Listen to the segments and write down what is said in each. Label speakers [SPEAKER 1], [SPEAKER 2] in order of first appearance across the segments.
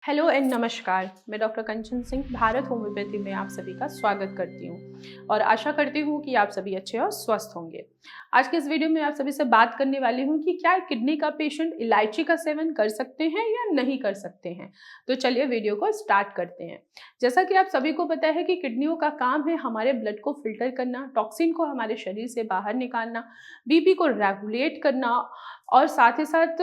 [SPEAKER 1] Hello and नमस्कार। मैं doctor कंचन Singh Bharat homeopathy में आप सभी का स्वागत करती हूँ और आशा करती हूँ कि आप सभी अच्छे और स्वस्थ होंगे। आज के इस वीडियो में आप सभी से बात करने वाली हूँ कि क्या किडनी का पेशेंट इलायची का सेवन कर सकते हैं या नहीं कर सकते हैं। तो चलिए वीडियो को स्टार्ट करते हैं। जैसा कि आप सभी को पता है कि किडनियों का काम है हमारे ब्लड को फिल्टर करना, टॉक्सिन को हमारे शरीर से बाहर निकालना, बीपी को रेगुलेट करना और साथ ही साथ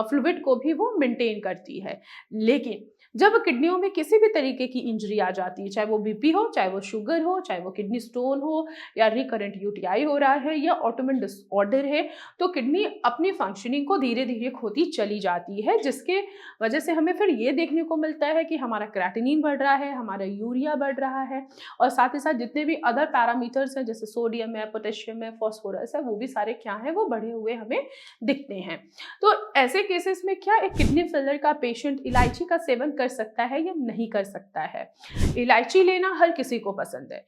[SPEAKER 1] फ्लूइड को भी वो मेंटेन करती है। लेकिन जब किडनियों में किसी भी तरीके की इंजरी आ जाती है, चाहे वो बीपी हो, चाहे वो शुगर हो, चाहे वो किडनी स्टोन हो या रिकरेंट यूटीआई हो रहा है या ऑटोइम्यून डिसऑर्डर है, तो किडनी अपनी फंक्शनिंग को धीरे धीरे खोती चली जाती है, जिसके वजह से हमें फिर ये देखने को मिलता है कि हमारा क्रेटिनिन बढ़ रहा है, हमारा यूरिया बढ़ रहा है और साथ ही साथ जितने भी अदर पैरामीटर्स हैं जैसे सोडियम है, पोटेशियम है, फॉस्फोरस है, वो भी सारे क्या हैं, वो बढ़े हुए हमें दिखते हैं। तो ऐसे केसेस में क्या एक किडनी फेलियर का पेशेंट इलायची का सेवन कर सकता है या नहीं कर सकता है। इलायची लेना हर किसी को पसंद है।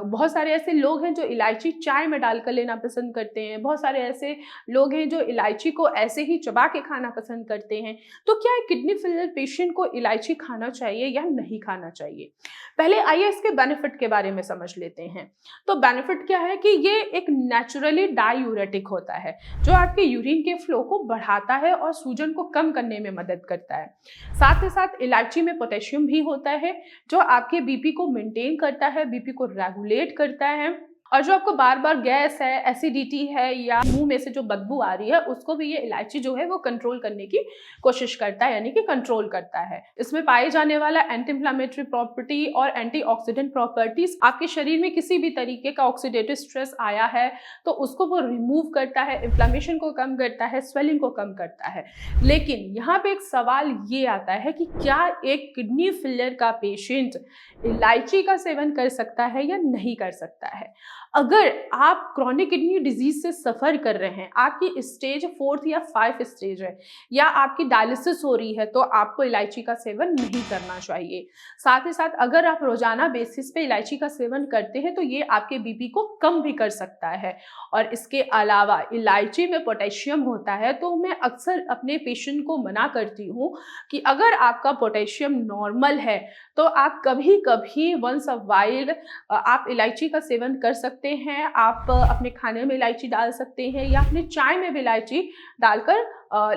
[SPEAKER 1] बहुत सारे ऐसे लोग हैं जो इलायची चाय में डालकर लेना पसंद करते हैं। बहुत सारे ऐसे लोग हैं जो इलायची को ऐसे ही चबा के खाना पसंद करते हैं। तो क्या एक किडनी फेलियर पेशेंट को इलायची खाना चाहिए या नहीं खाना चाहिए। पहले आइए इसके बेनिफिट के बारे में समझ लेते हैं। तो बेनिफिट क्या है कि ये एक नेचुरली डायूरेटिक होता है जो आपके यूरिन के फ्लो को बढ़ाता है और सूजन को कम करने में मदद करता है। साथ ही साथ इलायची में पोटेशियम भी होता है जो आपके बीपी को मेंटेन करता है, बीपी को रेगुलेट करता है और जो आपको बार बार गैस है, एसिडिटी है या मुंह में से जो बदबू आ रही है उसको भी ये इलायची जो है वो कंट्रोल करने की कोशिश करता है, यानी कि कंट्रोल करता है। इसमें पाए जाने वाला एंटी इंफ्लेमेटरी प्रॉपर्टी और एंटीऑक्सीडेंट प्रॉपर्टीज आपके शरीर में किसी भी तरीके का ऑक्सीडेटिव स्ट्रेस आया है तो उसको वो रिमूव करता है, इन्फ्लेमेशन को कम करता है, स्वेलिंग को कम करता है। लेकिन यहाँ पे एक सवाल ये आता है कि क्या एक किडनी फेलियर का पेशेंट इलायची का सेवन कर सकता है या नहीं कर सकता है। अगर आप क्रॉनिक किडनी डिजीज से सफर कर रहे हैं, आपकी स्टेज 4 या 5 स्टेज है या आपकी डायलिसिस हो रही है, तो आपको इलायची का सेवन नहीं करना चाहिए। साथ ही साथ अगर आप रोजाना बेसिस पे इलायची का सेवन करते हैं तो ये आपके बीपी को कम भी कर सकता है। और इसके अलावा इलायची में पोटेशियम होता है, तो मैं अक्सर अपने पेशेंट को मना करती हूँ कि अगर आपका पोटेशियम नॉर्मल है तो आप कभी कभी वंस अ वाइल आप इलायची का सेवन कर सकते हैं। आप अपने खाने में इलायची डाल सकते हैं या अपने चाय में भी इलायची डालकर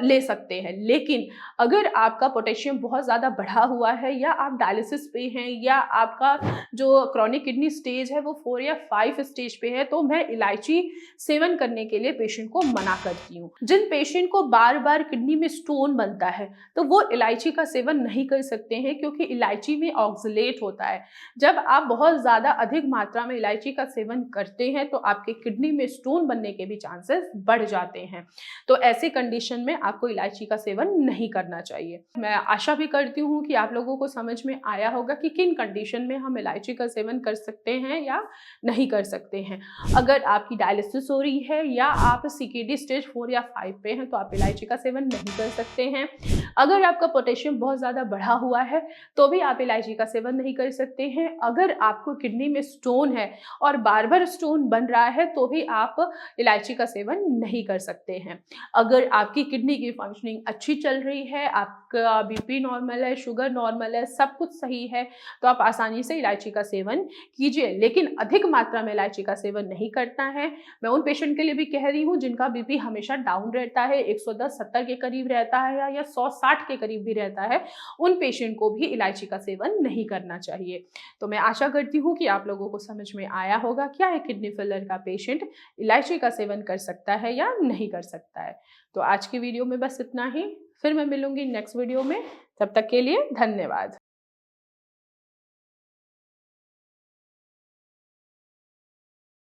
[SPEAKER 1] ले सकते हैं। लेकिन अगर आपका पोटेशियम बहुत ज़्यादा बढ़ा हुआ है या आप डायलिसिस पे हैं या आपका जो क्रॉनिक किडनी स्टेज है वो 4 या 5 स्टेज पे है, तो मैं इलायची सेवन करने के लिए पेशेंट को मना करती हूँ। जिन पेशेंट को बार बार किडनी में स्टोन बनता है तो वो इलायची का सेवन नहीं कर सकते हैं, क्योंकि इलायची में ऑक्सलेट होता है। जब आप बहुत ज़्यादा अधिक मात्रा में इलायची का सेवन करते हैं तो आपके किडनी में स्टोन बनने के भी चांसेस बढ़ जाते हैं। तो ऐसे कंडीशन में आपको इलायची का सेवन नहीं करना चाहिए। मैं आशा भी करती हूँ कि आप लोगों को समझ में आया होगा कि किन कंडीशन में हम इलायची का सेवन कर सकते हैं या नहीं कर सकते हैं। अगर आपकी डायलिसिस हो रही है या आप सीकेडी स्टेज 4 या 5 पे हैं तो आप इलायची का सेवन नहीं कर सकते हैं। अगर आपका पोटेशियम बहुत ज़्यादा बढ़ा हुआ है तो भी आप इलायची का सेवन नहीं कर सकते हैं। अगर आपको किडनी में स्टोन है और बार बार स्टोन बन रहा है तो भी आप इलायची का सेवन नहीं कर सकते हैं। अगर आपकी किडनी की फंक्शनिंग अच्छी चल रही है, आपका बीपी नॉर्मल है, शुगर नॉर्मल है, सब कुछ सही है, तो आप आसानी से इलायची का सेवन कीजिए। लेकिन अधिक मात्रा में इलायची का सेवन नहीं करना है। मैं उन पेशेंट के लिए भी कह रही हूँ जिनका बीपी हमेशा डाउन रहता है, 110-70 के करीब रहता है या 100-60 के करीब भी रहता है, उन पेशेंट को भी इलायची का सेवन नहीं करना चाहिए। तो मैं आशा करती हूँ कि आप लोगों को समझ में आया होगा क्या है किडनी फेलियर का पेशेंट इलायची का सेवन कर सकता है या नहीं कर सकता है। तो आज की वीडियो में बस इतना ही। फिर मैं मिलूंगी नेक्स्ट वीडियो में। तब तक के लिए धन्यवाद।